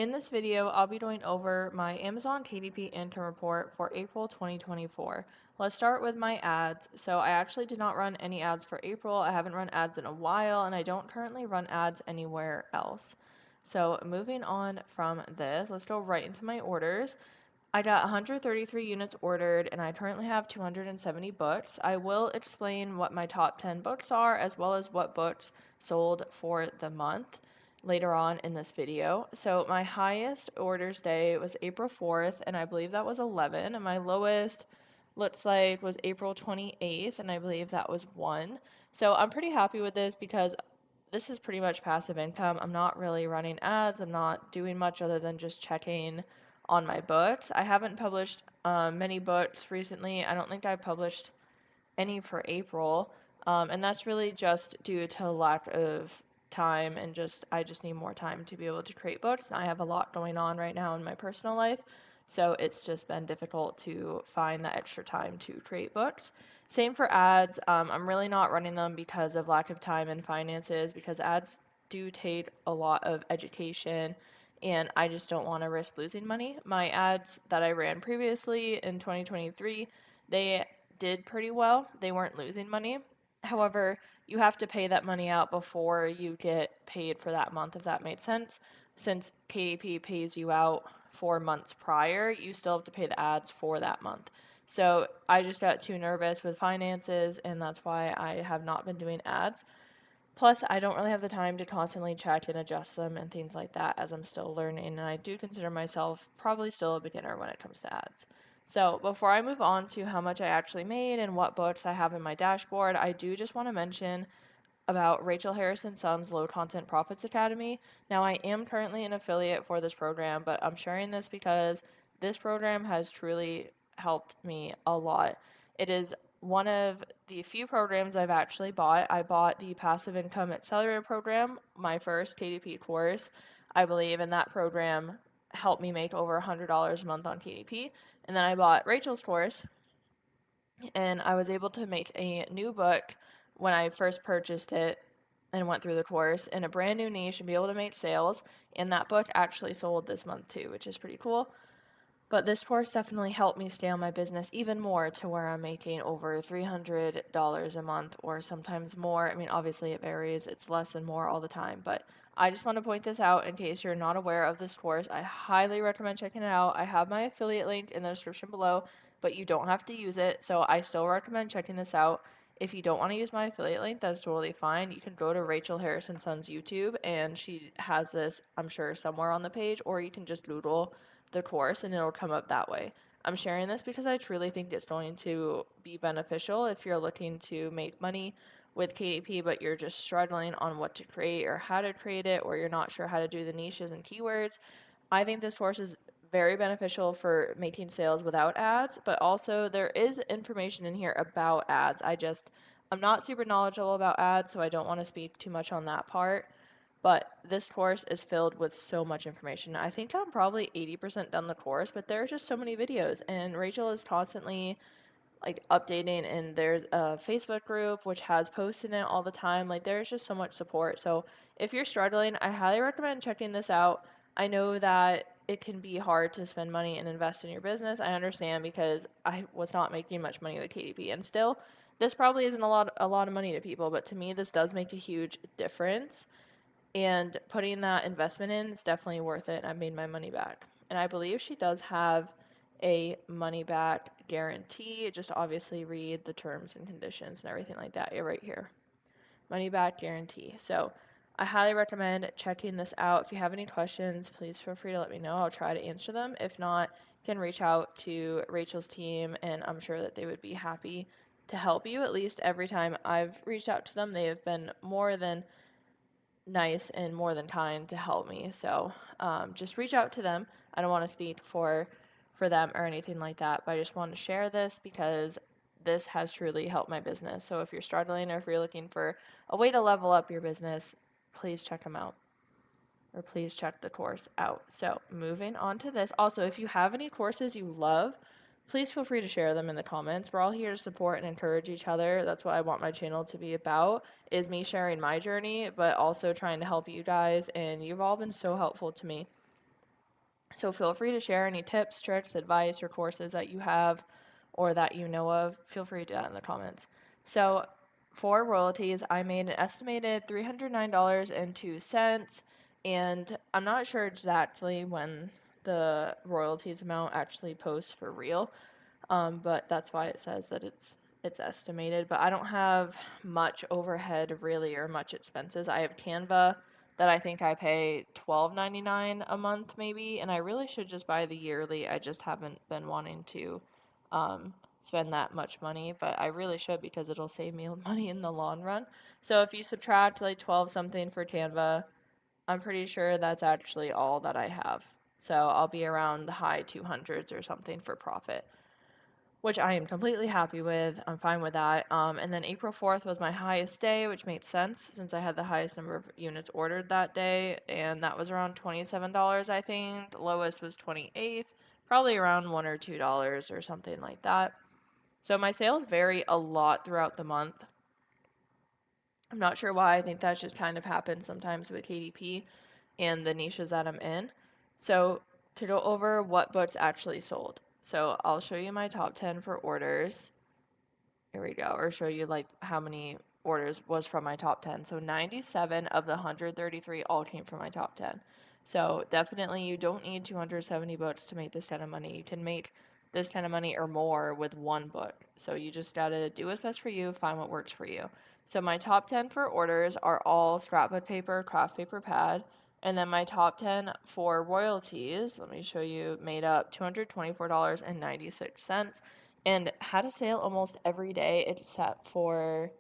In this video, I'll be going over my Amazon KDP income report for April 2024. Let's start with my ads. So I actually did not run any ads for April. I haven't run ads in a while, and I don't currently run ads anywhere else. So moving on from this, let's go right into my orders. I got 133 units ordered, and I currently have 270 books. I will explain what my top 10 books are, as well as what books sold for the month later on in this video. So my highest orders day was April 4th, and I believe that was 11. And my lowest looks like was April 28th, and I believe that was 1. So I'm pretty happy with this because this is pretty much passive income. I'm not really running ads. I'm not doing much other than just checking on my books. I haven't published many books recently. I don't think I published any for April. And that's really just due to lack of time and I just need more time to be able to create books. I have a lot going on right now in my personal life. So it's just been difficult to find that extra time to create books. Same for ads. I'm really not running them because of lack of time and finances, because ads do take a lot of education and I just don't want to risk losing money. My ads that I ran previously in 2023, they did pretty well. They weren't losing money. However, you have to pay that money out before you get paid for that month, if that made sense. Since KDP pays you out 4 months prior, you still have to pay the ads for that month. So I just got too nervous with finances, and that's why I have not been doing ads. Plus, I don't really have the time to constantly check and adjust them and things like that, as I'm still learning, and I do consider myself probably still a beginner when it comes to ads. So before I move on to how much I actually made and what books I have in my dashboard, I do just want to mention about Rachel Harrison Sons' Low Content Profits Academy. Now, I am currently an affiliate for this program, but I'm sharing this because this program has truly helped me a lot. It is one of the few programs I've actually bought. I bought the Passive Income Accelerator program, my first KDP course, I believe, and that program helped me make over $100 a month on KDP. And then I bought Rachel's course, and I was able to make a new book when I first purchased it and went through the course in a brand new niche and be able to make sales. And that book actually sold this month too, which is pretty cool. But this course definitely helped me scale my business even more to where I'm making over $300 a month or sometimes more. I mean, obviously it varies, it's less and more all the time, but I just want to point this out in case you're not aware of this course. I highly recommend checking it out. I have my affiliate link in the description below, but you don't have to use it, so I still recommend checking this out. If you don't want to use my affiliate link, that's totally fine. You can go to Rachel Harrison Son's YouTube, and she has this, I'm sure, somewhere on the page, or you can just Google the course and it'll come up that way. I'm sharing this because I truly think it's going to be beneficial if you're looking to make money with KDP, but you're just struggling on what to create or how to create it, or you're not sure how to do the niches and keywords. I think this course is very beneficial for making sales without ads, but also there is information in here about ads. I'm not super knowledgeable about ads, so I don't want to speak too much on that part. But this course is filled with so much information. I think I'm probably 80% done the course, but there are just so many videos, and Rachel is constantly like updating, and there's a Facebook group which has posts in it all the time. Like, there's just so much support. So if you're struggling, I highly recommend checking this out. I know that it can be hard to spend money and invest in your business. I understand, because I was not making much money with KDP, and still this probably isn't a lot of money to people, but to me this does make a huge difference. And putting that investment in is definitely worth it. I made my money back. And I believe she does have a money back guarantee. Just obviously read the terms and conditions and everything like that. You're right here. Money back guarantee. So I highly recommend checking this out. If you have any questions, please feel free to let me know. I'll try to answer them. If not, you can reach out to Rachel's team, and I'm sure that they would be happy to help you. At least every time I've reached out to them, they have been more than nice and more than kind to help me. So just reach out to them. I don't want to speak for them or anything like that, but I just want to share this because this has truly helped my business. So if you're struggling or if you're looking for a way to level up your business, please check them out, or please check the course out. So moving on to this. Also, if you have any courses you love, please feel free to share them in the comments. We're all here to support and encourage each other. That's what I want my channel to be about, is me sharing my journey, but also trying to help you guys. And you've all been so helpful to me. So feel free to share any tips, tricks, advice, or courses that you have or that you know of. Feel free to do that in the comments. So for royalties, I made an estimated $309.02, and I'm not sure exactly when the royalties amount actually posts for real, but that's why it says that it's estimated. But I don't have much overhead really or much expenses. I have Canva that I think I pay $12.99 a month maybe, and I really should just buy the yearly. I just haven't been wanting to spend that much money, but I really should because it'll save me money in the long run. So if you subtract like 12 something for Canva, I'm pretty sure that's actually all that I have. So I'll be around the high 200s or something for profit, which I am completely happy with. I'm fine with that. And then April 4th was my highest day, which makes sense since I had the highest number of units ordered that day, and that was around $27, I think. The lowest was 28th, probably around $1 or $2 or something like that. So my sales vary a lot throughout the month. I'm not sure why. I think that's just kind of happens sometimes with KDP and the niches that I'm in. So to go over what books actually sold. So I'll show you my top 10 for orders. Here we go. Or show you like how many orders was from my top 10. So 97 of the 133 all came from my top 10. So definitely you don't need 270 books to make this kind of money. You can make this kind of money or more with one book. So you just got to do what's best for you, find what works for you. So my top 10 for orders are all scrapbook paper, craft paper pad. And then my top 10 for royalties, let me show you, made up $224.96 and had a sale almost every day except for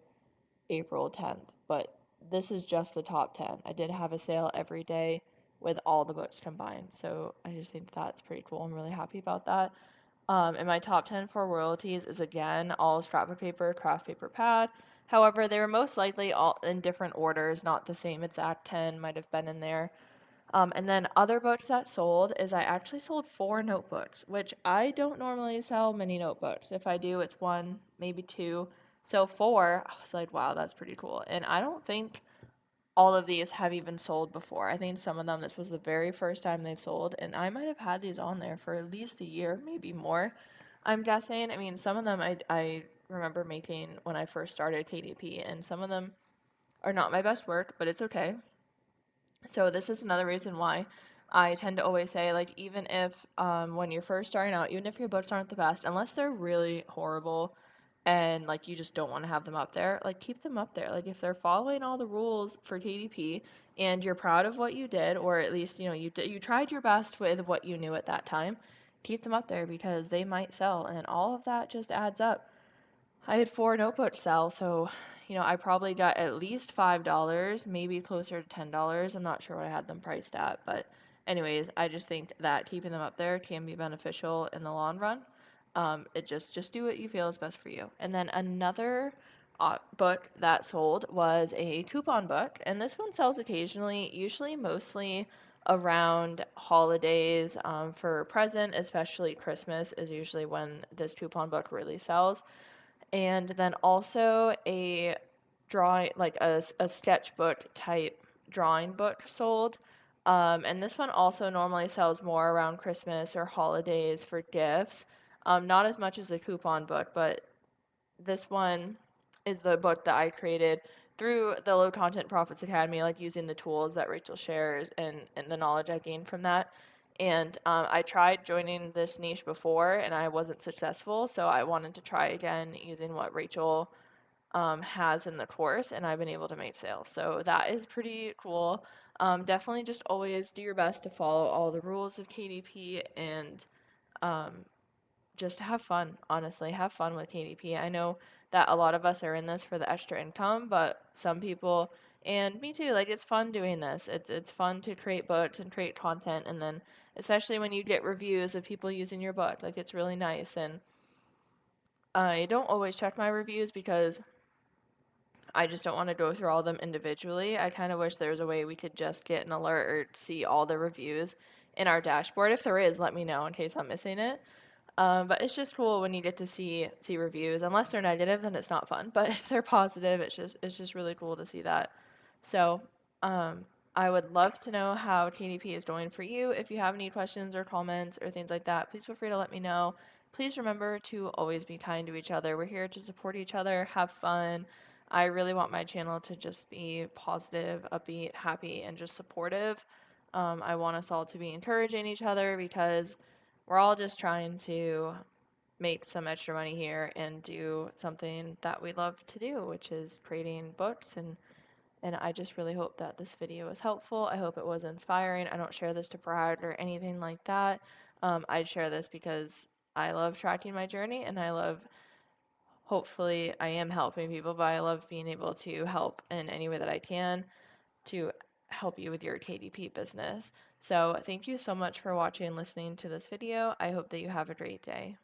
April 10th. But this is just the top 10. I did have a sale every day with all the books combined. So I just think that's pretty cool. I'm really happy about that. And my top 10 for royalties is again all scrapbook paper, craft paper pad. However, they were most likely all in different orders, not the same exact 10 might have been in there. And then other books that sold is I actually sold 4 notebooks, which I don't normally sell many notebooks. If I do, it's 1, maybe 2. So 4, I was like, wow, that's pretty cool. And I don't think all of these have even sold before. I think some of them, this was the very first time they've sold, and I might have had these on there for at least a year, maybe more. I'm guessing. I mean, some of them I remember making when I first started KDP, and some of them are not my best work, but it's okay. So this is another reason why I tend to always say, like, even if when you're first starting out, even if your books aren't the best, unless they're really horrible and like you just don't want to have them up there, like keep them up there. Like if they're following all the rules for KDP and you're proud of what you did, or at least you tried your best with what you knew at that time, keep them up there because they might sell, and all of that just adds up. I had 4 notebooks sell, so I probably got at least $5, maybe closer to $10. I'm not sure what I had them priced at, but anyways, I just think that keeping them up there can be beneficial in the long run. It just do what you feel is best for you. And then another book that sold was a coupon book, and this one sells occasionally, usually mostly around holidays for present, especially Christmas is usually when this coupon book really sells. And then also a drawing, like a sketchbook type drawing book sold. And this one also normally sells more around Christmas or holidays for gifts. Not as much as the coupon book, but this one is the book that I created through the Low Content Profits Academy, like using the tools that Rachel shares and the knowledge I gained from that. And I tried joining this niche before and I wasn't successful, so I wanted to try again using what Rachel has in the course, and I've been able to make sales. So that is pretty cool. Definitely just always do your best to follow all the rules of KDP and just have fun, honestly. Have fun with KDP. I know that a lot of us are in this for the extra income, but some people, and me too, like it's fun doing this. It's fun to create books and create content, and then especially when you get reviews of people using your book, like it's really nice. And I don't always check my reviews because I just don't want to go through all of them individually. I kind of wish there was a way we could just get an alert or see all the reviews in our dashboard. If there is, let me know in case I'm missing it. But it's just cool when you get to see reviews. Unless they're negative, then it's not fun. But if they're positive, it's just really cool to see that. So, I would love to know how KDP is doing for you. If you have any questions or comments or things like that, please feel free to let me know. Please remember to always be kind to each other. We're here to support each other, have fun. I really want my channel to just be positive, upbeat, happy, and just supportive. I want us all to be encouraging each other because we're all just trying to make some extra money here and do something that we love to do, which is creating books, and I just really hope that this video was helpful. I hope it was inspiring. I don't share this to brag or anything like that. I share this because I love tracking my journey, and I love, hopefully I am helping people, but I love being able to help in any way that I can to help you with your KDP business. So thank you so much for watching and listening to this video. I hope that you have a great day.